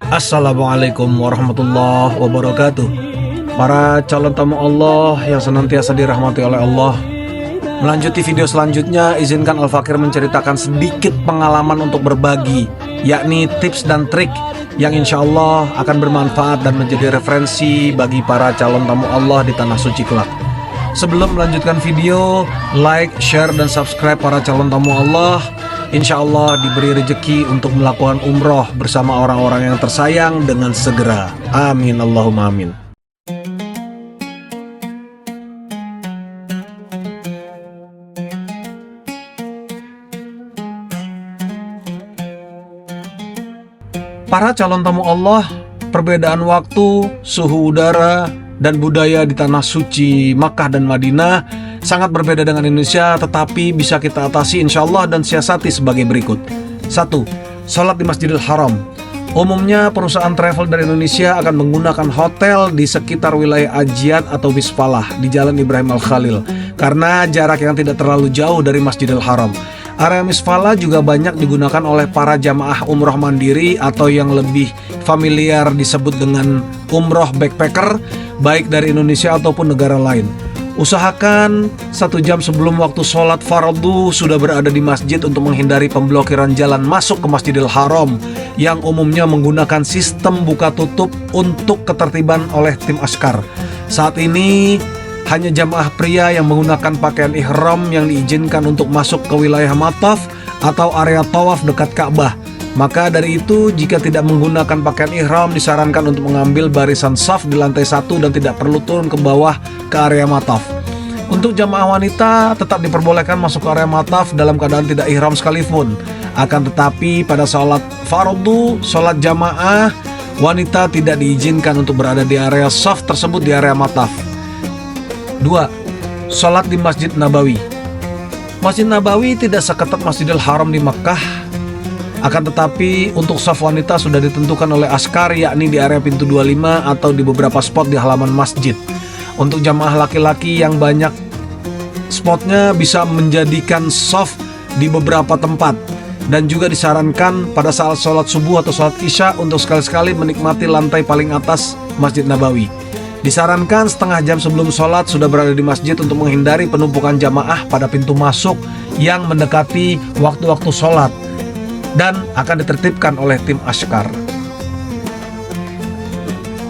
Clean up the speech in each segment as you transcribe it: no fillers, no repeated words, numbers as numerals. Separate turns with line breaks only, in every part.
Assalamualaikum warahmatullahi wabarakatuh. Para calon tamu Allah yang senantiasa dirahmati oleh Allah, melanjuti video selanjutnya, izinkan Al-Fakir menceritakan sedikit pengalaman untuk berbagi, yakni tips dan trik yang insya Allah akan bermanfaat dan menjadi referensi bagi para calon tamu Allah di Tanah Suci kelak. Sebelum melanjutkan video, like, share, dan subscribe para calon tamu Allah. Insya Allah diberi rezeki untuk melakukan umroh bersama orang-orang yang tersayang dengan segera. Amin Allahumma amin. Para calon tamu Allah, perbedaan waktu, suhu udara, dan budaya di Tanah Suci Makkah dan Madinah sangat berbeda dengan Indonesia, tetapi bisa kita atasi insya Allah dan siasati sebagai berikut. 1. Sholat di Masjidil Haram. Umumnya perusahaan travel dari Indonesia akan menggunakan hotel di sekitar wilayah Ajiat atau Wispalah di Jalan Ibrahim Al-Khalil karena jarak yang tidak terlalu jauh dari Masjidil Haram. Area Wispalah juga banyak digunakan oleh para jamaah umroh mandiri atau yang lebih familiar disebut dengan umroh backpacker, baik dari Indonesia ataupun negara lain. Usahakan 1 jam sebelum waktu sholat fardu sudah berada di masjid untuk menghindari pemblokiran jalan masuk ke Masjidil Haram yang umumnya menggunakan sistem buka tutup untuk ketertiban oleh tim askar. Saat ini hanya jamaah pria yang menggunakan pakaian ihram yang diizinkan untuk masuk ke wilayah mataf atau area tawaf dekat Ka'bah. Maka dari itu, jika tidak menggunakan pakaian ihram, disarankan untuk mengambil barisan saf di lantai 1 dan tidak perlu turun ke bawah ke area mataf. Untuk jamaah wanita tetap diperbolehkan masuk ke area mataf dalam keadaan tidak ihram sekalipun. Akan tetapi pada sholat fardu, sholat jamaah, wanita tidak diizinkan untuk berada di area saf tersebut di area mataf. 2. Sholat di Masjid Nabawi. Masjid Nabawi tidak seketat Masjidil Haram di Makkah. Akan tetapi untuk shaf wanita sudah ditentukan oleh askar, yakni di area pintu 25 atau di beberapa spot di halaman masjid. Untuk jamaah laki-laki yang banyak spotnya bisa menjadikan shaf di beberapa tempat. Dan juga disarankan pada saat sholat subuh atau sholat isya untuk sekali-sekali menikmati lantai paling atas Masjid Nabawi. Disarankan setengah jam sebelum sholat sudah berada di masjid untuk menghindari penumpukan jamaah pada pintu masuk yang mendekati waktu-waktu sholat dan akan ditertibkan oleh tim askar.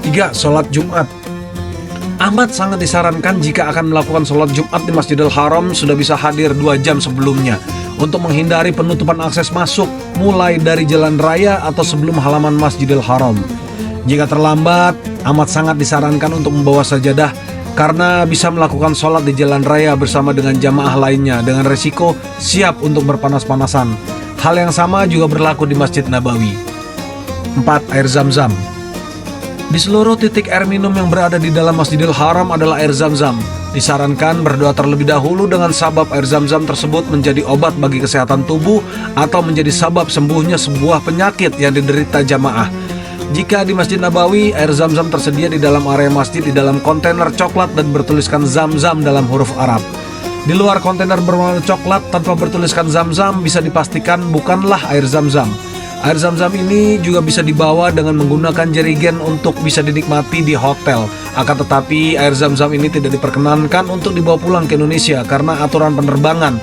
3. Sholat Jumat. Amat sangat disarankan jika akan melakukan sholat Jumat di Masjidil Haram sudah bisa hadir 2 jam sebelumnya untuk menghindari penutupan akses masuk mulai dari jalan raya atau sebelum halaman Masjidil Haram. Jika terlambat, amat sangat disarankan untuk membawa sajadah karena bisa melakukan sholat di jalan raya bersama dengan jamaah lainnya dengan resiko siap untuk berpanas-panasan. Hal yang sama juga berlaku di Masjid Nabawi. 4. Air Zam-Zam. Di seluruh titik air minum yang berada di dalam Masjidil Haram adalah air Zam-Zam. Disarankan berdoa terlebih dahulu dengan sabab air Zam-Zam tersebut menjadi obat bagi kesehatan tubuh atau menjadi sabab sembuhnya sebuah penyakit yang diderita jamaah. Jika di Masjid Nabawi, air Zam-Zam tersedia di dalam area masjid di dalam kontainer coklat dan bertuliskan Zam-Zam dalam huruf Arab. Di luar kontainer berwarna coklat tanpa bertuliskan Zam-Zam bisa dipastikan bukanlah air Zam-Zam. Air Zam-Zam ini juga bisa dibawa dengan menggunakan jerigen untuk bisa dinikmati di hotel. Akan tetapi air Zam-Zam ini tidak diperkenankan untuk dibawa pulang ke Indonesia karena aturan penerbangan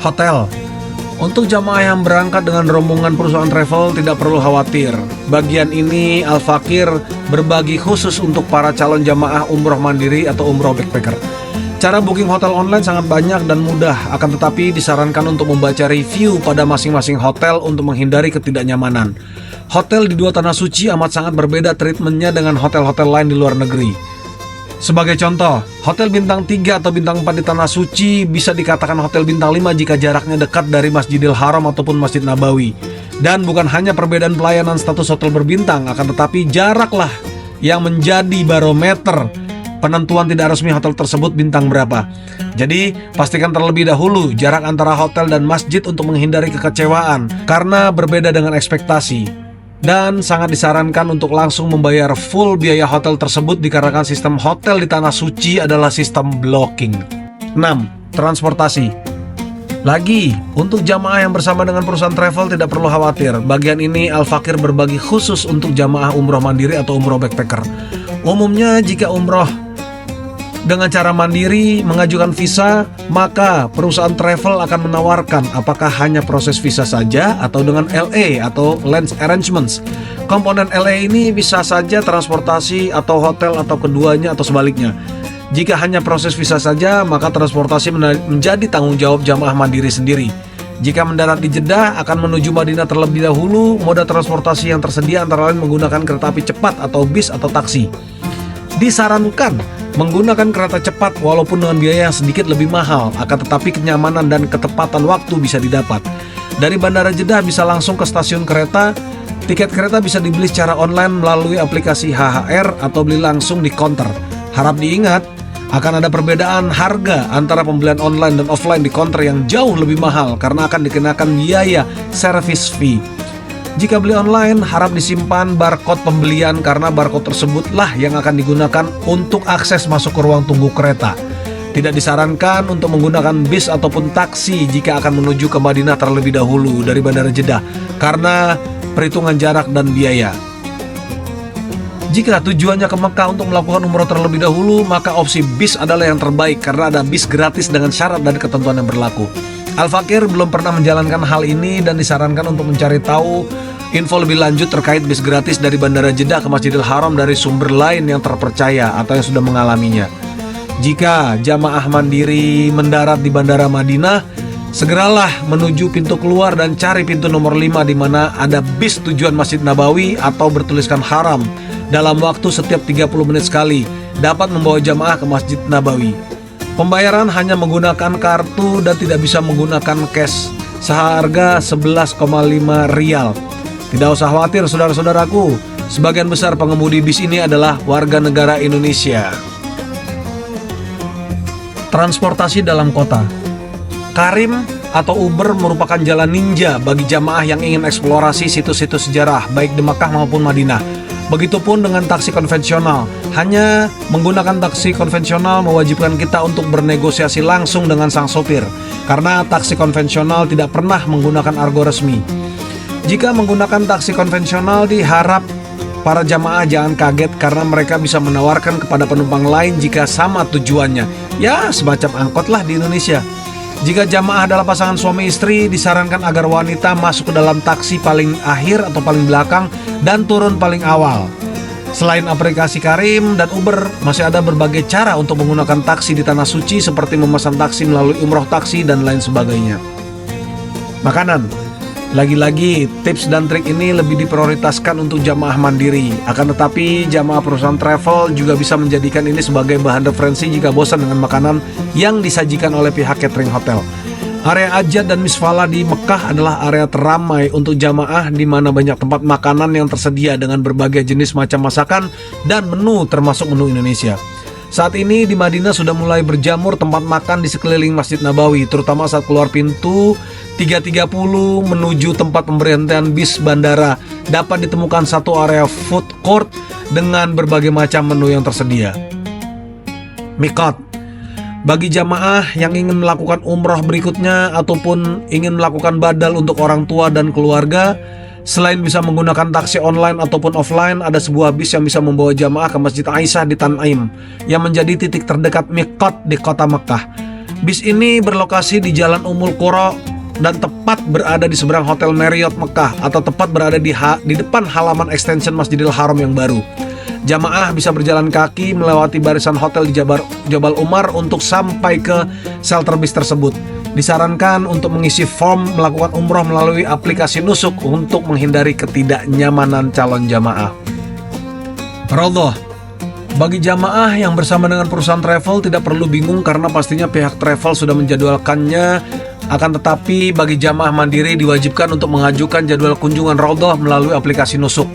hotel. Untuk jamaah yang berangkat dengan rombongan perusahaan travel tidak perlu khawatir. Bagian ini Al-Fakir berbagi khusus untuk para calon jamaah umroh mandiri atau umroh backpacker. Cara booking hotel online sangat banyak dan mudah, akan tetapi disarankan untuk membaca review pada masing-masing hotel untuk menghindari ketidaknyamanan. Hotel di 2 Tanah Suci amat sangat berbeda treatmentnya dengan hotel-hotel lain di luar negeri. Sebagai contoh, hotel bintang 3 atau bintang 4 di Tanah Suci bisa dikatakan hotel bintang 5 jika jaraknya dekat dari Masjidil Haram ataupun Masjid Nabawi. Dan bukan hanya perbedaan pelayanan status hotel berbintang, akan tetapi jaraklah yang menjadi barometer penentuan tidak resmi hotel tersebut bintang berapa. Jadi, pastikan terlebih dahulu jarak antara hotel dan masjid untuk menghindari kekecewaan karena berbeda dengan ekspektasi. Dan sangat disarankan untuk langsung membayar full biaya hotel tersebut dikarenakan sistem hotel di Tanah Suci adalah sistem blocking. 6. Transportasi. Lagi, untuk jamaah yang bersama dengan perusahaan travel tidak perlu khawatir. Bagian ini Al-Fakir berbagi khusus untuk jamaah umroh mandiri atau umroh backpacker. Umumnya jika umroh dengan cara mandiri mengajukan visa, maka perusahaan travel akan menawarkan apakah hanya proses visa saja atau dengan LA atau Land Arrangements. Komponen LA ini bisa saja transportasi atau hotel atau keduanya atau sebaliknya. Jika hanya proses visa saja, maka transportasi menjadi tanggung jawab jamaah mandiri sendiri. Jika mendarat di Jeddah akan menuju Madinah terlebih dahulu, moda transportasi yang tersedia antara lain menggunakan kereta api cepat atau bis atau taksi. Disarankan menggunakan kereta cepat walaupun dengan biaya yang sedikit lebih mahal, akan tetapi kenyamanan dan ketepatan waktu bisa didapat. Dari Bandara Jeddah bisa langsung ke stasiun kereta. Tiket kereta bisa dibeli secara online melalui aplikasi HHR atau beli langsung di counter. Harap diingat, akan ada perbedaan harga antara pembelian online dan offline di counter yang jauh lebih mahal karena akan dikenakan biaya service fee. Jika beli online, harap disimpan barcode pembelian karena barcode tersebutlah yang akan digunakan untuk akses masuk ke ruang tunggu kereta. Tidak disarankan untuk menggunakan bis ataupun taksi jika akan menuju ke Madinah terlebih dahulu dari Bandara Jeddah karena perhitungan jarak dan biaya. Jika tujuannya ke Mekah untuk melakukan umroh terlebih dahulu, maka opsi bis adalah yang terbaik karena ada bis gratis dengan syarat dan ketentuan yang berlaku. Al-Fakir belum pernah menjalankan hal ini dan disarankan untuk mencari tahu info lebih lanjut terkait bis gratis dari Bandara Jeddah ke Masjidil Haram dari sumber lain yang terpercaya atau yang sudah mengalaminya. Jika jamaah mandiri mendarat di Bandara Madinah, segeralah menuju pintu keluar dan cari pintu nomor 5 di mana ada bis tujuan Masjid Nabawi atau bertuliskan Haram. Dalam waktu setiap 30 menit sekali dapat membawa jamaah ke Masjid Nabawi. Pembayaran hanya menggunakan kartu dan tidak bisa menggunakan cash seharga 11,5 rial. Tidak usah khawatir saudara-saudaraku, sebagian besar pengemudi bis ini adalah warga negara Indonesia. Transportasi dalam kota. Karim atau Uber merupakan jalan ninja bagi jamaah yang ingin eksplorasi situs-situs sejarah baik di Makkah maupun Madinah. Begitupun dengan taksi konvensional. Hanya menggunakan taksi konvensional mewajibkan kita untuk bernegosiasi langsung dengan sang sopir, karena taksi konvensional tidak pernah menggunakan argo resmi. Jika menggunakan taksi konvensional, diharap para jamaah jangan kaget karena mereka bisa menawarkan kepada penumpang lain jika sama tujuannya. Ya, semacam angkot lah di Indonesia. Jika jamaah adalah pasangan suami istri, disarankan agar wanita masuk ke dalam taksi paling akhir atau paling belakang dan turun paling awal. Selain aplikasi Karim dan Uber, masih ada berbagai cara untuk menggunakan taksi di Tanah Suci seperti memesan taksi melalui umroh taksi dan lain sebagainya. Makanan. Lagi-lagi, tips dan trik ini lebih diprioritaskan untuk jamaah mandiri. Akan tetapi, jamaah perusahaan travel juga bisa menjadikan ini sebagai bahan referensi jika bosan dengan makanan yang disajikan oleh pihak catering hotel. Area Ajat dan Misfala di Mekah adalah area teramai untuk jamaah di mana banyak tempat makanan yang tersedia dengan berbagai jenis macam masakan dan menu termasuk menu Indonesia. Saat ini di Madinah sudah mulai berjamur tempat makan di sekeliling Masjid Nabawi, terutama saat keluar pintu 330 menuju tempat pemberhentian bis bandara. Dapat ditemukan satu area food court dengan berbagai macam menu yang tersedia. Miqat. Bagi jamaah yang ingin melakukan umroh berikutnya ataupun ingin melakukan badal untuk orang tua dan keluarga, selain bisa menggunakan taksi online ataupun offline, ada sebuah bis yang bisa membawa jamaah ke Masjid Aisyah di Tan'im yang menjadi titik terdekat Miqat di kota Makkah. Bis ini berlokasi di Jalan Ummul Qura dan tepat berada di seberang Hotel Marriott Mekah atau tepat berada di depan halaman extension Masjidil Haram yang baru. Jamaah bisa berjalan kaki melewati barisan hotel di Jabal Umar untuk sampai ke shelter bis tersebut. Disarankan untuk mengisi form melakukan umroh melalui aplikasi Nusuk untuk menghindari ketidaknyamanan calon jamaah. Raudhah. Bagi jamaah yang bersama dengan perusahaan travel tidak perlu bingung karena pastinya pihak travel sudah menjadwalkannya. Akan tetapi bagi jamaah mandiri diwajibkan untuk mengajukan jadwal kunjungan Raudhah melalui aplikasi Nusuk.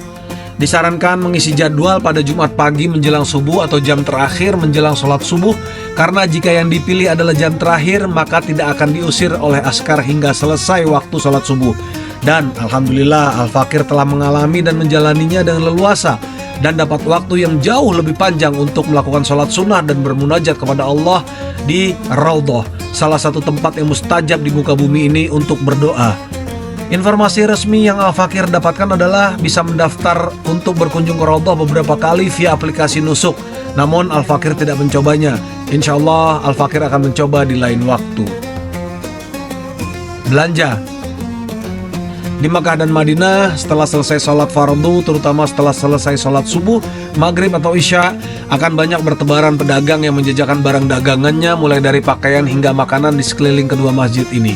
Disarankan mengisi jadwal pada Jumat pagi menjelang subuh atau jam terakhir menjelang sholat subuh, karena jika yang dipilih adalah jam terakhir maka tidak akan diusir oleh askar hingga selesai waktu sholat subuh. Dan Alhamdulillah Al-Fakir telah mengalami dan menjalaninya dengan leluasa dan dapat waktu yang jauh lebih panjang untuk melakukan sholat sunnah dan bermunajat kepada Allah di Raudhah. salah satu tempat yang mustajab di muka bumi ini untuk berdoa. Informasi resmi yang Al-Fakir dapatkan adalah bisa mendaftar untuk berkunjung ke Raudhah beberapa kali via aplikasi Nusuk. Namun Al-Fakir tidak mencobanya. Insya Allah Al-Fakir akan mencoba di lain waktu. Belanja di Makkah dan Madinah setelah selesai sholat fardu, terutama setelah selesai sholat subuh, maghrib atau isya, akan banyak bertebaran pedagang yang menjajakan barang dagangannya mulai dari pakaian hingga makanan di sekeliling kedua masjid ini.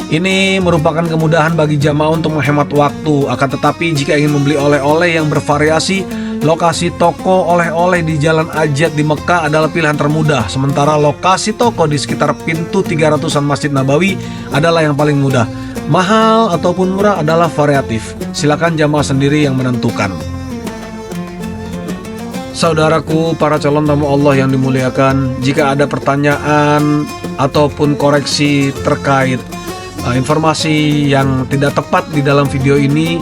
Ini merupakan kemudahan bagi jamaah untuk menghemat waktu. Akan tetapi jika ingin membeli oleh-oleh yang bervariasi, lokasi toko oleh-oleh di Jalan Ajat di Mekah adalah pilihan termudah. Sementara lokasi toko di sekitar pintu 300-an Masjid Nabawi adalah yang paling mudah. Mahal ataupun murah adalah variatif. Silakan jamaah sendiri yang menentukan. Saudaraku, para calon tamu Allah yang dimuliakan, jika ada pertanyaan ataupun koreksi terkait informasi yang tidak tepat di dalam video ini,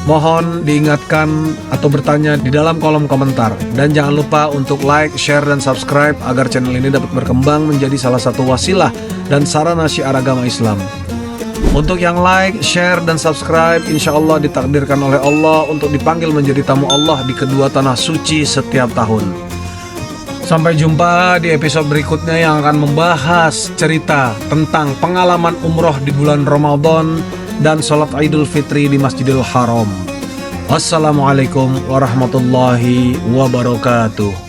mohon diingatkan atau bertanya di dalam kolom komentar. Dan jangan lupa untuk like, share, dan subscribe agar channel ini dapat berkembang menjadi salah satu wasilah dan sarana syiar agama Islam. Untuk yang like, share, dan subscribe, insya Allah ditakdirkan oleh Allah untuk dipanggil menjadi tamu Allah di kedua tanah suci setiap tahun. Sampai jumpa di episode berikutnya yang akan membahas cerita tentang pengalaman umroh di bulan Ramadan dan sholat Idul Fitri di Masjidil Haram. Wassalamualaikum warahmatullahi wabarakatuh.